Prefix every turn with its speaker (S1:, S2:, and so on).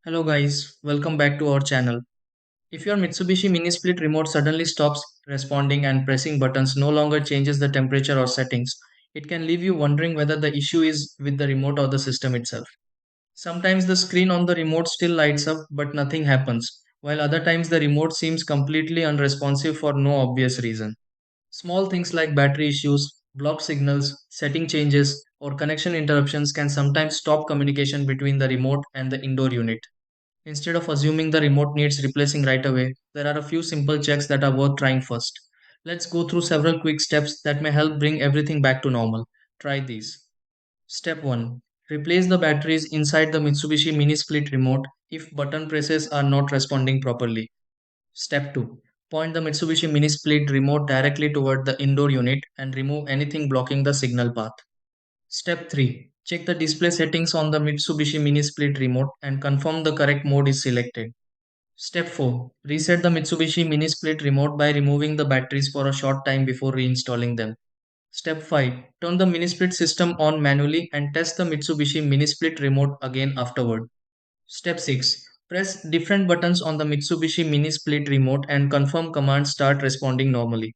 S1: Hello guys, welcome back to our channel. If your Mitsubishi mini split remote suddenly stops responding and pressing buttons no longer changes the temperature or settings, it can leave you wondering whether the issue is with the remote or the system itself. Sometimes the screen on the remote still lights up but nothing happens, while other times the remote seems completely unresponsive for no obvious reason. Small things like battery issues, blocked signals, setting changes, or connection interruptions can sometimes stop communication between the remote and the indoor unit. Instead of assuming the remote needs replacing right away, there are a few simple checks that are worth trying first. Let's go through several quick steps that may help bring everything back to normal. Try these. Step 1. Replace the batteries inside the Mitsubishi mini split remote if button presses are not responding properly. Step 2. Point the Mitsubishi mini split remote directly toward the indoor unit and remove anything blocking the signal path. Step 3. Check the display settings on the Mitsubishi mini split remote and confirm the correct mode is selected. Step 4. Reset the Mitsubishi mini split remote by removing the batteries for a short time before reinstalling them. Step 5. Turn the mini split system on manually and test the Mitsubishi mini split remote again afterward. Step 6. Press different buttons on the Mitsubishi mini split remote and confirm commands start responding normally.